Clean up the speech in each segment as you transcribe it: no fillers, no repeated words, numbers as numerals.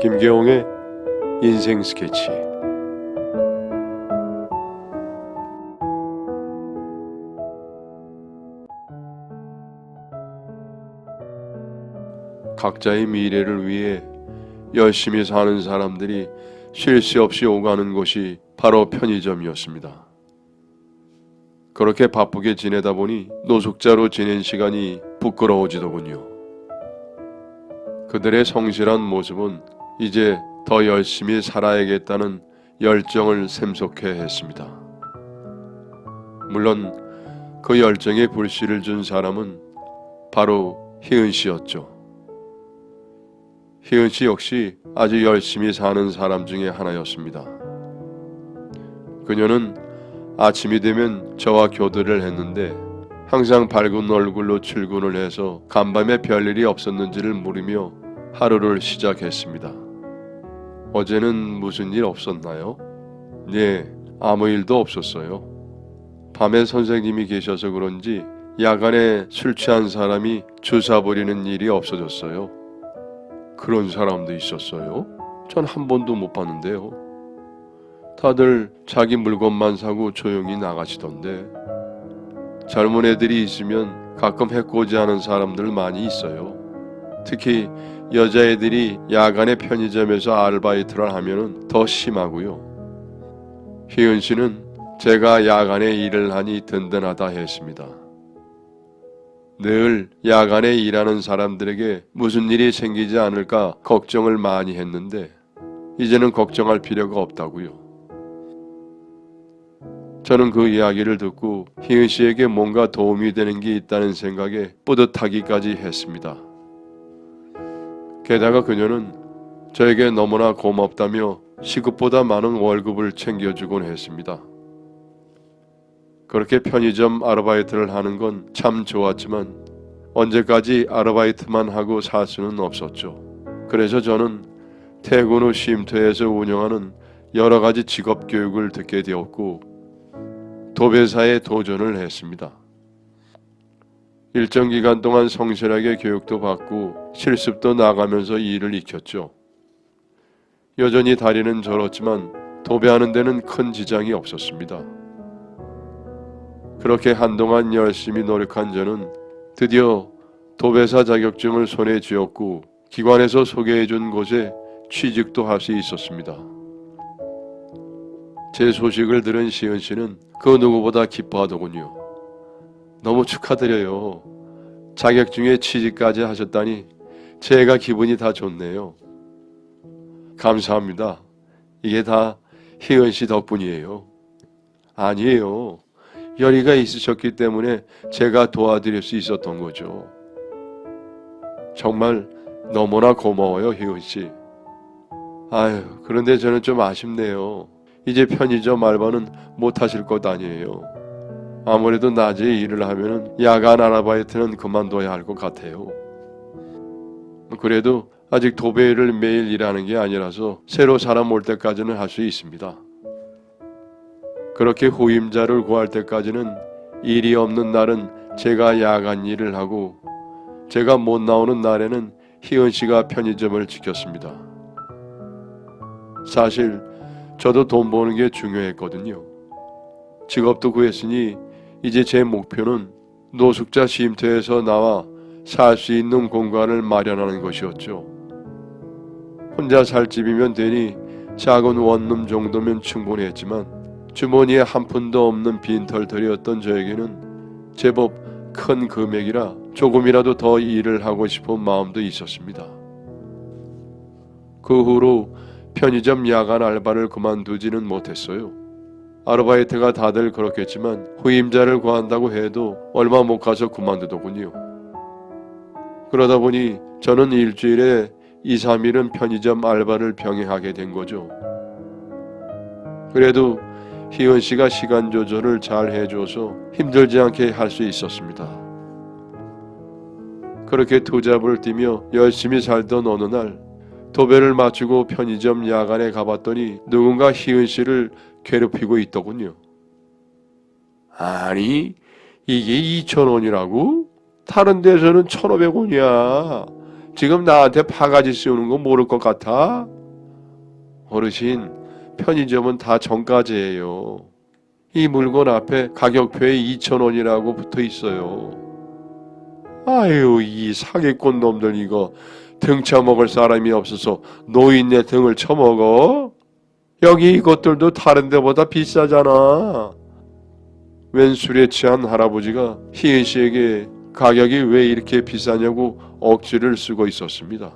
김계홍의 인생 스케치. 각자의 미래를 위해 열심히 사는 사람들이 쉴 새 없이 오가는 곳이 바로 편의점이었습니다. 그렇게 바쁘게 지내다 보니 노숙자로 지낸 시간이 부끄러워지더군요. 그들의 성실한 모습은 이제 더 열심히 살아야겠다는 열정을 샘솟게 했습니다. 물론 그 열정에 불씨를 준 사람은 바로 희은 씨였죠. 희은 씨 역시 아주 열심히 사는 사람 중에 하나였습니다. 그녀는 아침이 되면 저와 교대를 했는데 항상 밝은 얼굴로 출근을 해서 간밤에 별일이 없었는지를 물으며 하루를 시작했습니다. 어제는 무슨 일 없었나요? 네, 아무 일도 없었어요. 밤에 선생님이 계셔서 그런지 야간에 술 취한 사람이 주사 부리는 일이 없어졌어요. 그런 사람도 있었어요? 전 한 번도 못 봤는데요. 다들 자기 물건만 사고 조용히 나가시던데. 젊은 애들이 있으면 가끔 해코지하는 사람들 많이 있어요. 특히 여자애들이 야간에 편의점에서 아르바이트를 하면 더 심하고요. 희은 씨는 제가 야간에 일을 하니 든든하다 했습니다. 늘 야간에 일하는 사람들에게 무슨 일이 생기지 않을까 걱정을 많이 했는데 이제는 걱정할 필요가 없다고요. 저는 그 이야기를 듣고 희은 씨에게 뭔가 도움이 되는 게 있다는 생각에 뿌듯하기까지 했습니다. 게다가 그녀는 저에게 너무나 고맙다며 시급보다 많은 월급을 챙겨주곤 했습니다. 그렇게 편의점 아르바이트를 하는 건 참 좋았지만 언제까지 아르바이트만 하고 살 수는 없었죠. 그래서 저는 퇴근 후 쉼터에서 운영하는 여러 가지 직업 교육을 듣게 되었고 도배사에 도전을 했습니다. 일정 기간 동안 성실하게 교육도 받고 실습도 나가면서 일을 익혔죠. 여전히 다리는 저렇지만 도배하는 데는 큰 지장이 없었습니다. 그렇게 한동안 열심히 노력한 저는 드디어 도배사 자격증을 손에 쥐었고 기관에서 소개해준 곳에 취직도 할 수 있었습니다. 제 소식을 들은 시은 씨는 그 누구보다 기뻐하더군요. 너무 축하드려요. 자격증에 취직까지 하셨다니 제가 기분이 다 좋네요. 감사합니다. 이게 다 희은 씨 덕분이에요. 아니에요. 열의가 있으셨기 때문에 제가 도와드릴 수 있었던 거죠. 정말 너무나 고마워요, 희은 씨. 아유, 그런데 저는 좀 아쉽네요. 이제 편의점 알바는 못 하실 것 아니에요. 아무래도 낮에 일을 하면은 야간 아르바이트는 그만둬야 할 것 같아요. 그래도 아직 도배를 매일 일하는 게 아니라서 새로 사람 올 때까지는 할 수 있습니다. 그렇게 후임자를 구할 때까지는 일이 없는 날은 제가 야간 일을 하고 제가 못 나오는 날에는 희은 씨가 편의점을 지켰습니다. 사실 저도 돈 버는 게 중요했거든요. 직업도 구했으니 이제 제 목표는 노숙자 쉼터에서 나와 살 수 있는 공간을 마련하는 것이었죠. 혼자 살 집이면 되니 작은 원룸 정도면 충분했지만 주머니에 한 푼도 없는 빈털터리였던 저에게는 제법 큰 금액이라 조금이라도 더 일을 하고 싶은 마음도 있었습니다. 그 후로 편의점 야간 알바를 그만두지는 못했어요. 아르바이트가 다들 그렇겠지만 후임자를 구한다고 해도 얼마 못 가서 그만두더군요. 그러다 보니 저는 일주일에 2, 3일은 편의점 알바를 병행하게 된 거죠. 그래도 희은 씨가 시간 조절을 잘 해줘서 힘들지 않게 할 수 있었습니다. 그렇게 두 잡을 뛰며 열심히 살던 어느 날 도배를 마치고 편의점 야간에 가봤더니 누군가 희은 씨를 괴롭히고 있더군요. 아니, 이게 2,000원이라고? 다른 데서는 1,500원이야. 지금 나한테 바가지 씌우는 거 모를 것 같아? 어르신, 편의점은 다 정가제예요. 이 물건 앞에 가격표에 2,000원이라고 붙어 있어요. 아유, 이 사기꾼 놈들 이거 등쳐 먹을 사람이 없어서 노인네 등을 쳐먹어? 여기 이것들도 다른 데보다 비싸잖아. 웬 술에 취한 할아버지가 희은 씨에게 가격이 왜 이렇게 비싸냐고 억지를 쓰고 있었습니다.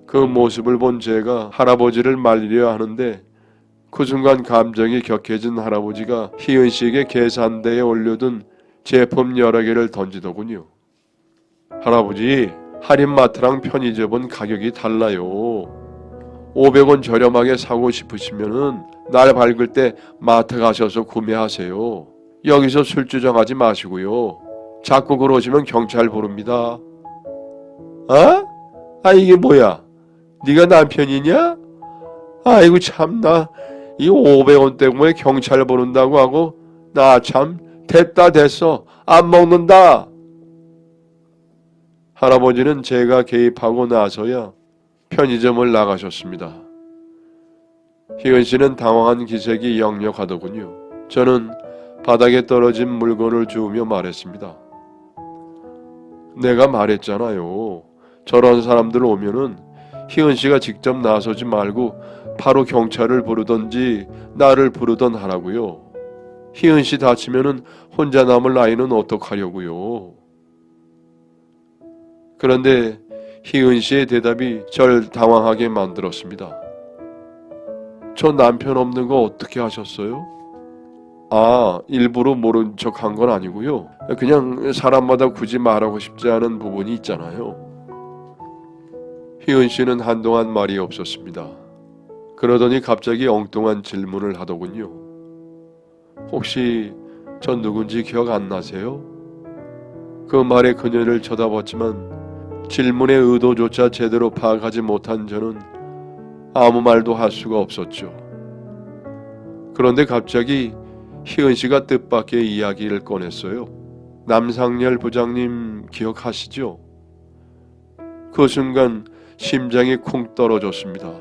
그 모습을 본 제가 할아버지를 말리려 하는데 그 순간 감정이 격해진 할아버지가 희은 씨에게 계산대에 올려둔 제품 여러 개를 던지더군요. 할아버지, 할인마트랑 편의점은 가격이 달라요. 500원 저렴하게 사고 싶으시면은 날 밝을 때 마트 가셔서 구매하세요. 여기서 술 주정하지 마시고요. 자꾸 그러시면 경찰 부릅니다. 어? 아, 이게 뭐야? 네가 남편이냐? 아이고 참나, 이 500원 때문에 경찰 부른다고 하고 나 참 됐다 됐어. 안 먹는다. 할아버지는 제가 개입하고 나서야 편의점을 나가셨습니다. 희은 씨는 당황한 기색이 역력하더군요. 저는 바닥에 떨어진 물건을 주우며 말했습니다. 내가 말했잖아요. 저런 사람들 오면은 희은 씨가 직접 나서지 말고 바로 경찰을 부르던지 나를 부르던 하라고요. 희은 씨 다치면은 혼자 남을 아이는 어떡하려고요. 그런데 희은 씨의 대답이 절 당황하게 만들었습니다. 저 남편 없는 거 어떻게 하셨어요? 아, 일부러 모른 척 한 건 아니고요. 그냥 사람마다 굳이 말하고 싶지 않은 부분이 있잖아요. 희은 씨는 한동안 말이 없었습니다. 그러더니 갑자기 엉뚱한 질문을 하더군요. 혹시 전 누군지 기억 안 나세요? 그 말에 그녀를 쳐다봤지만 질문의 의도조차 제대로 파악하지 못한 저는 아무 말도 할 수가 없었죠. 그런데 갑자기 희은 씨가 뜻밖의 이야기를 꺼냈어요. 남상열 부장님 기억하시죠? 그 순간 심장이 쿵 떨어졌습니다.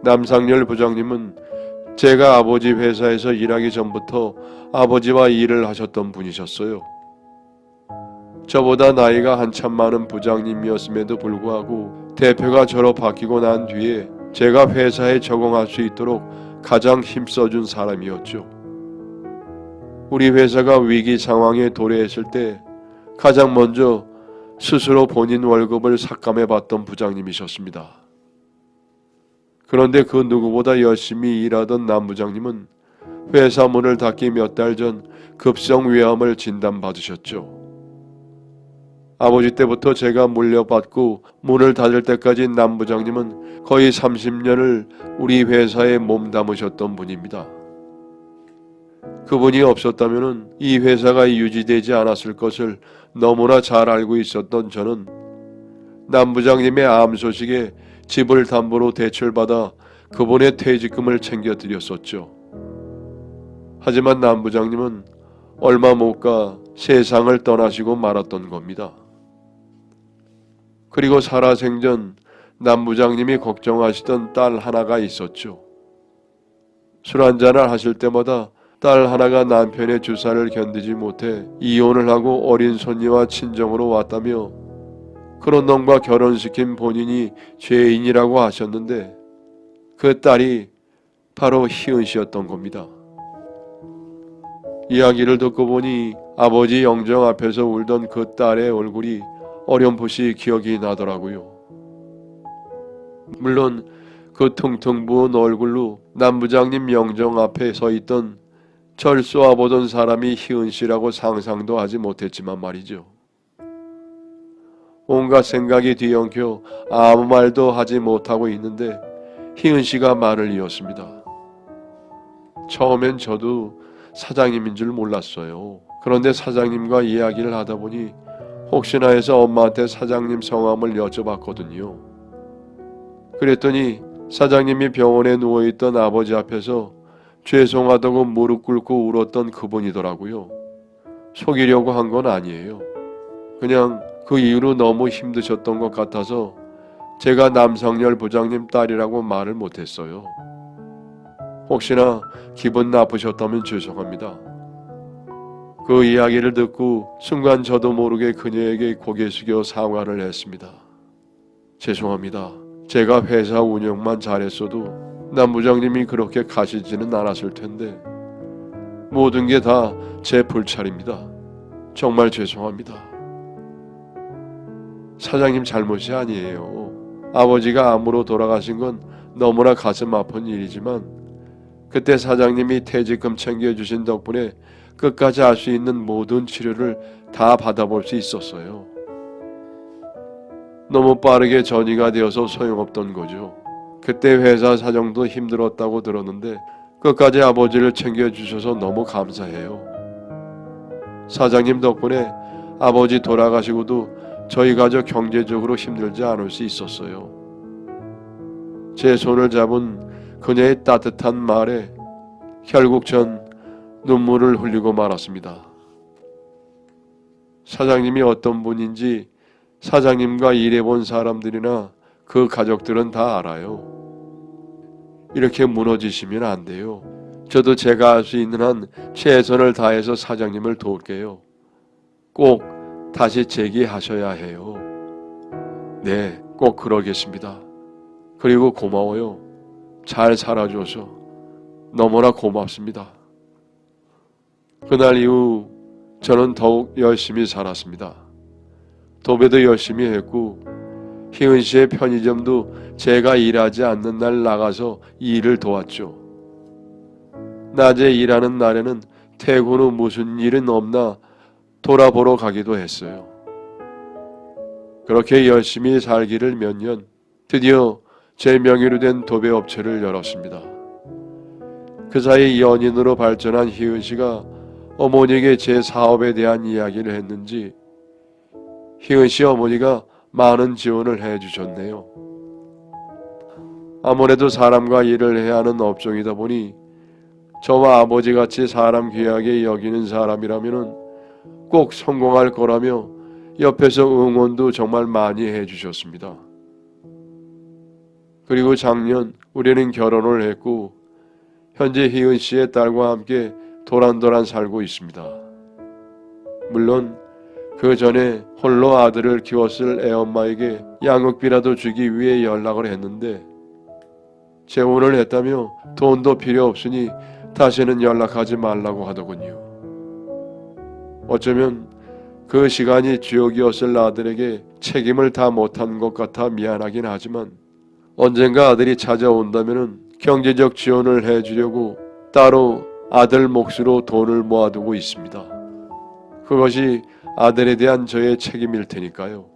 남상열 부장님은 제가 아버지 회사에서 일하기 전부터 아버지와 일을 하셨던 분이셨어요. 저보다 나이가 한참 많은 부장님이었음에도 불구하고 대표가 저로 바뀌고 난 뒤에 제가 회사에 적응할 수 있도록 가장 힘써준 사람이었죠. 우리 회사가 위기 상황에 도래했을 때 가장 먼저 스스로 본인 월급을 삭감해봤던 부장님이셨습니다. 그런데 그 누구보다 열심히 일하던 남 부장님은 회사 문을 닫기 몇 달 전 급성위암을 진단받으셨죠. 아버지 때부터 제가 물려받고 문을 닫을 때까지 남 부장님은 거의 30년을 우리 회사에 몸담으셨던 분입니다. 그분이 없었다면 이 회사가 유지되지 않았을 것을 너무나 잘 알고 있었던 저는 남 부장님의 암 소식에 집을 담보로 대출받아 그분의 퇴직금을 챙겨드렸었죠. 하지만 남 부장님은 얼마 못 가 세상을 떠나시고 말았던 겁니다. 그리고 살아생전 남 부장님이 걱정하시던 딸 하나가 있었죠. 술 한잔을 하실 때마다 딸 하나가 남편의 주사를 견디지 못해 이혼을 하고 어린 손녀와 친정으로 왔다며 그런 놈과 결혼시킨 본인이 죄인이라고 하셨는데 그 딸이 바로 희은 씨였던 겁니다. 이야기를 듣고 보니 아버지 영정 앞에서 울던 그 딸의 얼굴이 어렴풋이 기억이 나더라고요. 물론 그 퉁퉁 부은 얼굴로 남부장님 영정 앞에 서 있던 절 쏘아보던 사람이 희은 씨라고 상상도 하지 못했지만 말이죠. 온갖 생각이 뒤엉켜 아무 말도 하지 못하고 있는데 희은 씨가 말을 이었습니다. 처음엔 저도 사장님인 줄 몰랐어요. 그런데 사장님과 이야기를 하다 보니 혹시나 해서 엄마한테 사장님 성함을 여쭤봤거든요. 그랬더니 사장님이 병원에 누워있던 아버지 앞에서 죄송하다고 무릎 꿇고 울었던 그분이더라고요. 속이려고 한 건 아니에요. 그냥 그 이후로 너무 힘드셨던 것 같아서 제가 남성열 부장님 딸이라고 말을 못했어요. 혹시나 기분 나쁘셨다면 죄송합니다. 그 이야기를 듣고 순간 저도 모르게 그녀에게 고개 숙여 사과를 했습니다. 죄송합니다. 제가 회사 운영만 잘했어도 남 부장님이 그렇게 가시지는 않았을 텐데 모든 게 다 제 불찰입니다. 정말 죄송합니다. 사장님 잘못이 아니에요. 아버지가 암으로 돌아가신 건 너무나 가슴 아픈 일이지만 그때 사장님이 퇴직금 챙겨주신 덕분에 끝까지 할 수 있는 모든 치료를 다 받아볼 수 있었어요. 너무 빠르게 전이가 되어서 소용없던 거죠. 그때 회사 사정도 힘들었다고 들었는데 끝까지 아버지를 챙겨주셔서 너무 감사해요. 사장님 덕분에 아버지 돌아가시고도 저희 가족 경제적으로 힘들지 않을 수 있었어요. 제 손을 잡은 그녀의 따뜻한 말에 결국 전 눈물을 흘리고 말았습니다. 사장님이 어떤 분인지 사장님과 일해본 사람들이나 그 가족들은 다 알아요. 이렇게 무너지시면 안 돼요. 저도 제가 할 수 있는 한 최선을 다해서 사장님을 도울게요. 꼭 다시 재기하셔야 해요. 네, 꼭 그러겠습니다. 그리고 고마워요. 잘 살아줘서 너무나 고맙습니다. 그날 이후 저는 더욱 열심히 살았습니다. 도배도 열심히 했고 희은 씨의 편의점도 제가 일하지 않는 날 나가서 일을 도왔죠. 낮에 일하는 날에는 퇴근 후 무슨 일은 없나 돌아보러 가기도 했어요. 그렇게 열심히 살기를 몇 년, 드디어 제 명의로 된 도배업체를 열었습니다. 그 사이 연인으로 발전한 희은 씨가 어머니에게 제 사업에 대한 이야기를 했는지 희은 씨 어머니가 많은 지원을 해주셨네요. 아무래도 사람과 일을 해야 하는 업종이다 보니 저와 아버지같이 사람 귀하게 여기는 사람이라면 꼭 성공할 거라며 옆에서 응원도 정말 많이 해주셨습니다. 그리고 작년 우리는 결혼을 했고 현재 희은 씨의 딸과 함께 도란도란 살고 있습니다. 물론 그 전에 홀로 아들을 키웠을 애엄마에게 양육비라도 주기 위해 연락을 했는데 재혼을 했다며 돈도 필요 없으니 다시는 연락하지 말라고 하더군요. 어쩌면 그 시간이 지옥이었을 아들에게 책임을 다 못한 것 같아 미안하긴 하지만 언젠가 아들이 찾아온다면 경제적 지원을 해주려고 따로 아들 몫으로 돈을 모아두고 있습니다. 그것이 아들에 대한 저의 책임일 테니까요.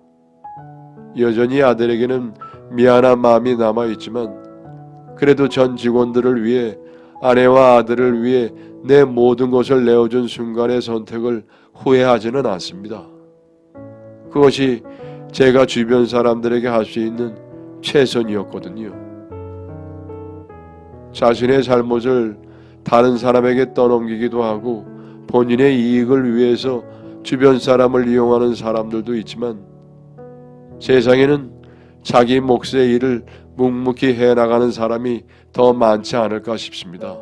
여전히 아들에게는 미안한 마음이 남아있지만 그래도 전 직원들을 위해 아내와 아들을 위해 내 모든 것을 내어준 순간의 선택을 후회하지는 않습니다. 그것이 제가 주변 사람들에게 할 수 있는 최선이었거든요. 자신의 잘못을 다른 사람에게 떠넘기기도 하고 본인의 이익을 위해서 주변 사람을 이용하는 사람들도 있지만 세상에는 자기 몫의 일을 묵묵히 해나가는 사람이 더 많지 않을까 싶습니다.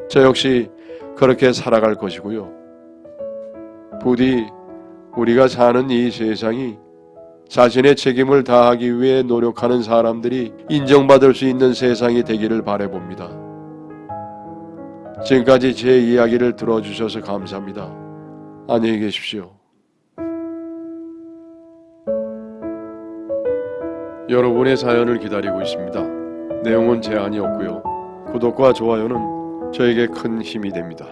저 역시 그렇게 살아갈 것이고요. 부디 우리가 사는 이 세상이 자신의 책임을 다하기 위해 노력하는 사람들이 인정받을 수 있는 세상이 되기를 바라봅니다. 지금까지 제 이야기를 들어주셔서 감사합니다. 안녕히 계십시오. 여러분의 사연을 기다리고 있습니다. 내용은 제한이 없고요. 구독과 좋아요는 저에게 큰 힘이 됩니다.